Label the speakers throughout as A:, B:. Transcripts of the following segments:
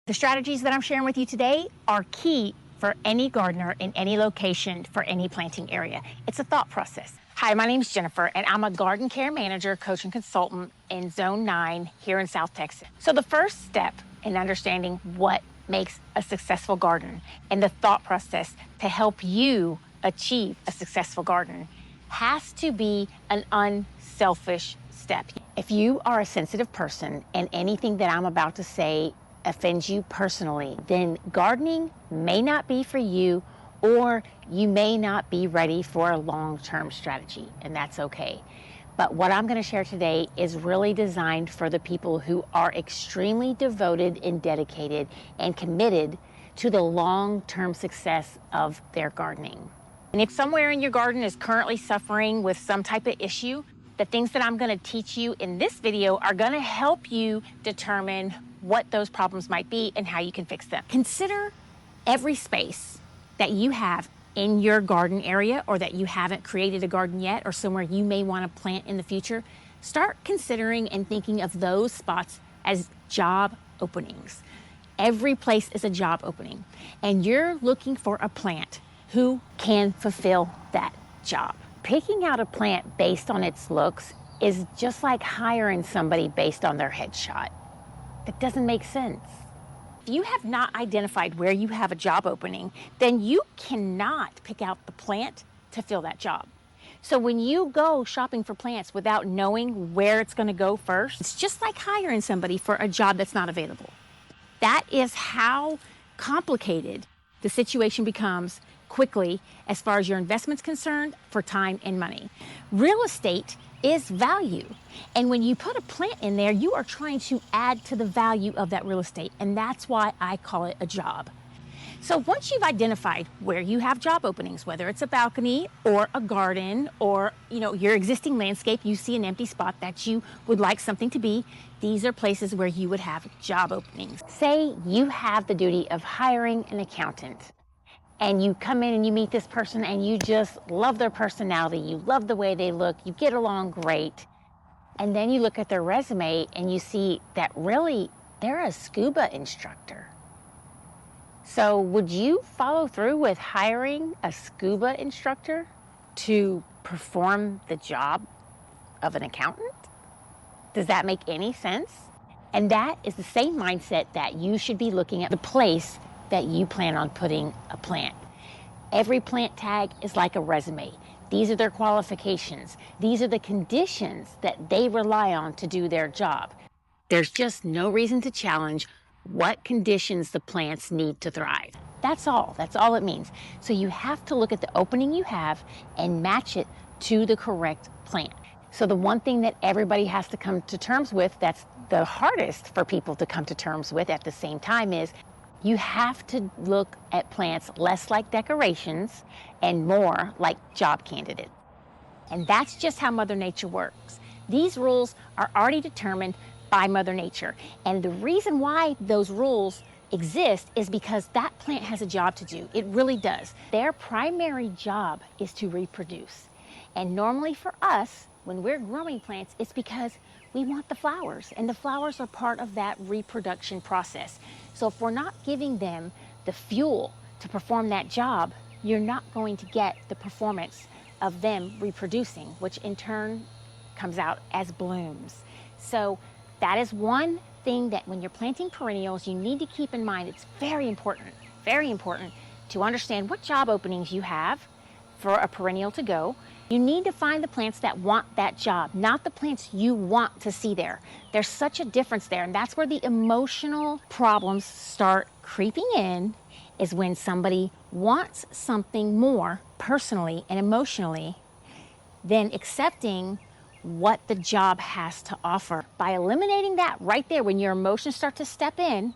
A: The strategies that I'm sharing with you today are key for any gardener in any location for any planting area. It's a thought process. Hi, my name's Jennifer, and I'm a garden care manager, coach, and consultant in Zone 9 here in South Texas. So the first step in understanding what makes a successful garden and the thought process to help you achieve a successful garden has to be an unselfish step. If you are a sensitive person and anything that I'm about to say offends you personally, then gardening may not be for you, or you may not be ready for a long-term strategy, and that's okay. But what I'm going to share today is really designed for the people who are extremely devoted and dedicated and committed to the long-term success of their gardening. And if somewhere in your garden is currently suffering with some type of issue, the things that I'm going to teach you in this video are going to help you determine what those problems might be and how you can fix them. Consider every space that you have in your garden area, or that you haven't created a garden yet, or somewhere you may want to plant in the future. Start considering and thinking of those spots as job openings. Every place is a job opening, and you're looking for a plant who can fulfill that job. Picking out a plant based on its looks is just like hiring somebody based on their headshot. That doesn't make sense. If you have not identified where you have a job opening, then you cannot pick out the plant to fill that job. So when you go shopping for plants without knowing where it's going to go first, it's just like hiring somebody for a job that's not available. That is how complicated the situation becomes quickly as far as your investment's concerned for time and money. Real estate is value. And when you put a plant in there, you are trying to add to the value of that real estate. And that's why I call it a job. So once you've identified where you have job openings, whether it's a balcony or a garden or your existing landscape, you see an empty spot that you would like something to be, these are places where you would have job openings. Say you have the duty of hiring an accountant, and you come in and you meet this person and you just love their personality, you love the way they look, you get along great. And then you look at their resume and you see that really they're a scuba instructor. So would you follow through with hiring a scuba instructor to perform the job of an accountant? Does that make any sense? And that is the same mindset that you should be looking at the place that you plan on putting a plant. Every plant tag is like a resume. These are their qualifications. These are the conditions that they rely on to do their job. There's just no reason to challenge what conditions the plants need to thrive. That's all it means. So you have to look at the opening you have and match it to the correct plant. So the one thing that everybody has to come to terms with, that's the hardest for people to come to terms with at the same time, is you have to look at plants less like decorations and more like job candidates. And that's just how Mother Nature works. These rules are already determined by Mother Nature. And the reason why those rules exist is because that plant has a job to do. It really does. Their primary job is to reproduce. And normally for us, when we're growing plants, it's because we want the flowers, and the flowers are part of that reproduction process. So if we're not giving them the fuel to perform that job, you're not going to get the performance of them reproducing, which in turn comes out as blooms. So that is one thing that when you're planting perennials, you need to keep in mind. It's very important to understand what job openings you have for a perennial to go. You need to find the plants that want that job, not the plants you want to see there. There's such a difference there, and that's where the emotional problems start creeping in, is when somebody wants something more personally and emotionally than accepting what the job has to offer. By eliminating that right there, when your emotions start to step in,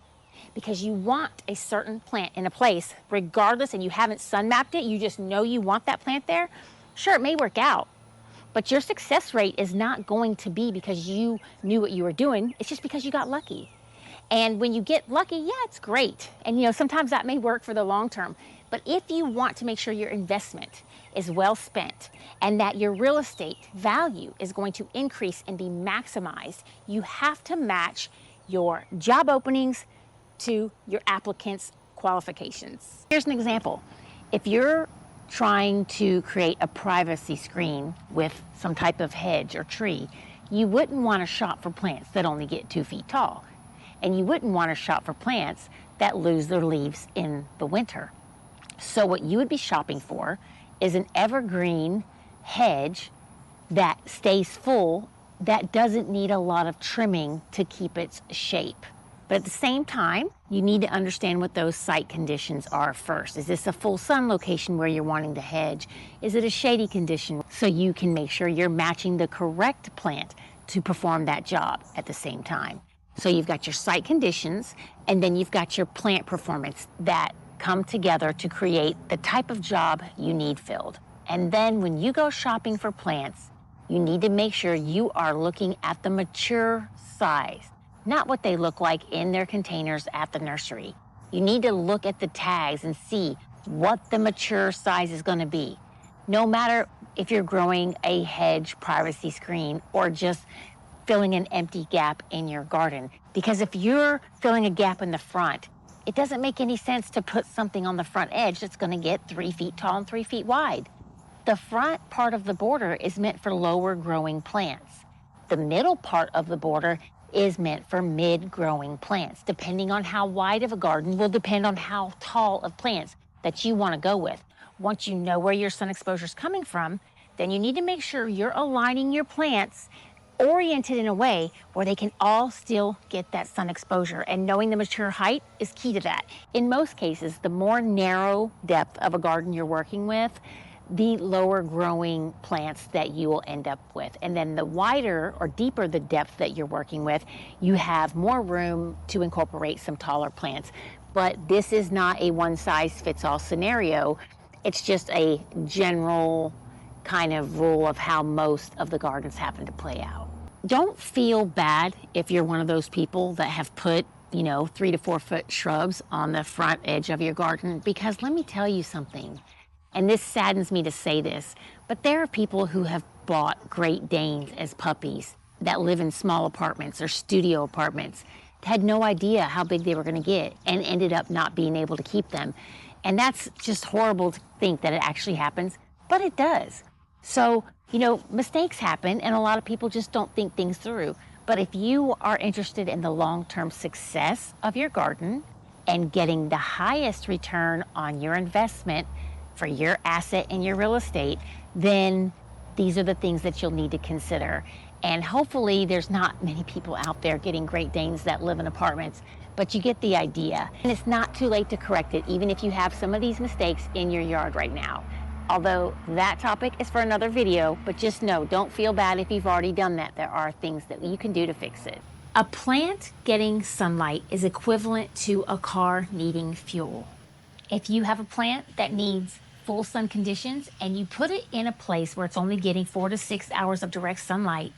A: because you want a certain plant in a place, regardless, and you haven't sun mapped it, you just know you want that plant there, sure, it may work out, but your success rate is not going to be because you knew what you were doing. It's just because you got lucky. And when you get lucky, yeah, it's great. And sometimes that may work for the long term. But if you want to make sure your investment is well spent and that your real estate value is going to increase and be maximized, you have to match your job openings to your applicant's qualifications. Here's an example. If you're trying to create a privacy screen with some type of hedge or tree, you wouldn't want to shop for plants that only get 2 feet tall. And you wouldn't want to shop for plants that lose their leaves in the winter. So what you would be shopping for is an evergreen hedge that stays full, that doesn't need a lot of trimming to keep its shape. But at the same time, you need to understand what those site conditions are first. Is this a full sun location where you're wanting to hedge? Is it a shady condition? So you can make sure you're matching the correct plant to perform that job at the same time. So you've got your site conditions, and then you've got your plant performance that come together to create the type of job you need filled. And then when you go shopping for plants, you need to make sure you are looking at the mature size, not what they look like in their containers at the nursery. You need to look at the tags and see what the mature size is going to be. No matter if you're growing a hedge privacy screen or just filling an empty gap in your garden. Because if you're filling a gap in the front, it doesn't make any sense to put something on the front edge that's going to get 3 feet tall and 3 feet wide. The front part of the border is meant for lower growing plants. The middle part of the border is meant for mid-growing plants. Depending on how wide of a garden will depend on how tall of plants that you want to go with. Once you know where your sun exposure is coming from, then you need to make sure you're aligning your plants oriented in a way where they can all still get that sun exposure. And knowing the mature height is key to that. In most cases, the more narrow depth of a garden you're working with, the lower growing plants that you will end up with. And then the wider or deeper the depth that you're working with, you have more room to incorporate some taller plants. But this is not a one-size-fits-all scenario. It's just a general kind of rule of how most of the gardens happen to play out. Don't feel bad if you're one of those people that have put 3 to 4 foot shrubs on the front edge of your garden, because let me tell you something. And this saddens me to say this, but there are people who have bought Great Danes as puppies that live in small apartments or studio apartments, had no idea how big they were going to get and ended up not being able to keep them. And that's just horrible to think that it actually happens, but it does. So, mistakes happen and a lot of people just don't think things through. But if you are interested in the long-term success of your garden and getting the highest return on your investment for your asset in your real estate, then these are the things that you'll need to consider. And hopefully there's not many people out there getting Great Danes that live in apartments, but you get the idea. And it's not too late to correct it, even if you have some of these mistakes in your yard right now. Although that topic is for another video, but just know, don't feel bad if you've already done that. There are things that you can do to fix it. A plant getting sunlight is equivalent to a car needing fuel. If you have a plant that needs full sun conditions and you put it in a place where it's only getting 4 to 6 hours of direct sunlight,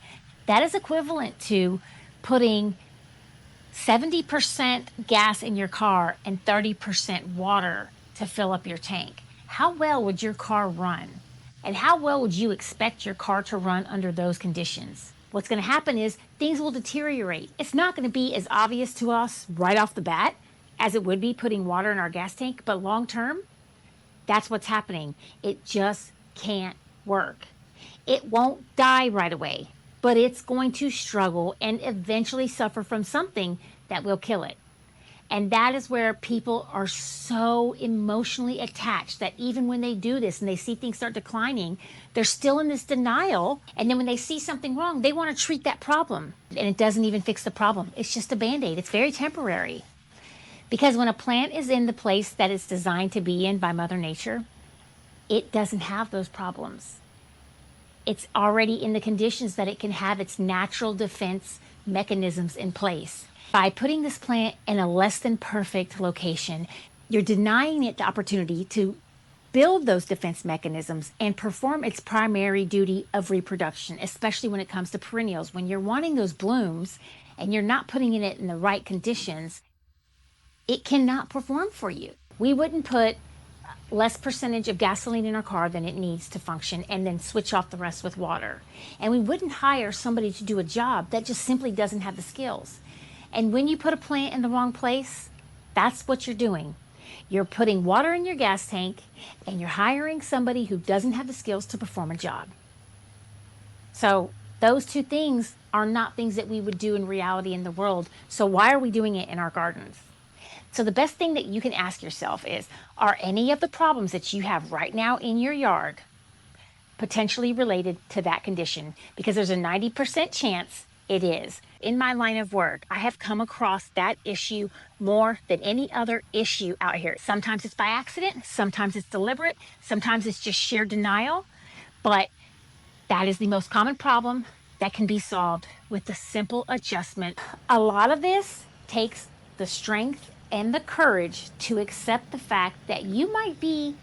A: that is equivalent to putting 70% gas in your car and 30% water to fill up your tank. How well would your car run? And how well would you expect your car to run under those conditions? What's going to happen is things will deteriorate. It's not going to be as obvious to us right off the bat as it would be putting water in our gas tank, but long term, that's what's happening. It just can't work. It won't die right away, but it's going to struggle and eventually suffer from something that will kill it. And that is where people are so emotionally attached that even when they do this and they see things start declining, they're still in this denial. And then when they see something wrong, they want to treat that problem. And it doesn't even fix the problem. It's just a Band-Aid. It's very temporary. Because when a plant is in the place that it's designed to be in by Mother Nature, it doesn't have those problems. It's already in the conditions that it can have its natural defense mechanisms in place. By putting this plant in a less than perfect location, you're denying it the opportunity to build those defense mechanisms and perform its primary duty of reproduction, especially when it comes to perennials. When you're wanting those blooms and you're not putting it in the right conditions, it cannot perform for you. We wouldn't put less percentage of gasoline in our car than it needs to function and then switch off the rest with water. And we wouldn't hire somebody to do a job that just simply doesn't have the skills. And when you put a plant in the wrong place, That's what you're doing. You're putting water in your gas tank and you're hiring somebody who doesn't have the skills to perform a job. So those two things are not things that we would do in reality in the world. So why are we doing it in our gardens? So the best thing that you can ask yourself is, are any of the problems that you have right now in your yard potentially related to that condition? Because there's a 90% chance it is. In my line of work, I have come across that issue more than any other issue out here. Sometimes it's by accident, sometimes it's deliberate, sometimes it's just sheer denial, but that is the most common problem that can be solved with a simple adjustment. A lot of this takes the strength and the courage to accept the fact that you might be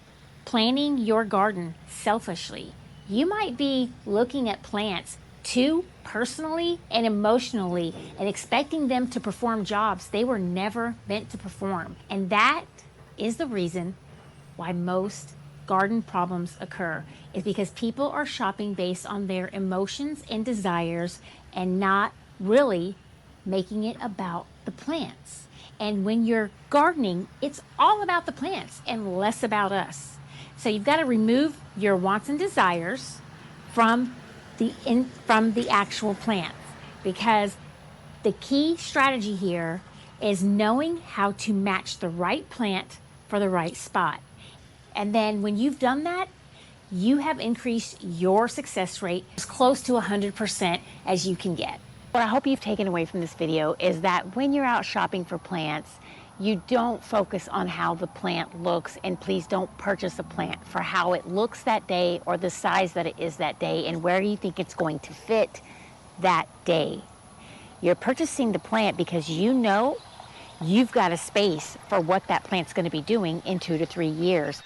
A: planting your garden selfishly. You might be looking at plants too personally and emotionally and expecting them to perform jobs they were never meant to perform. And that is the reason why most garden problems occur, is because people are shopping based on their emotions and desires and not really making it about the plants. And when you're gardening, it's all about the plants and less about us. So you've got to remove your wants and desires from the actual plants, because the key strategy here is knowing how to match the right plant for the right spot. And then when you've done that, you have increased your success rate as close to 100% as you can get. What I hope you've taken away from this video is that when you're out shopping for plants, you don't focus on how the plant looks, and please don't purchase a plant for how it looks that day or the size that it is that day and where you think it's going to fit that day. You're purchasing the plant because you know you've got a space for what that plant's going to be doing in 2 to 3 years.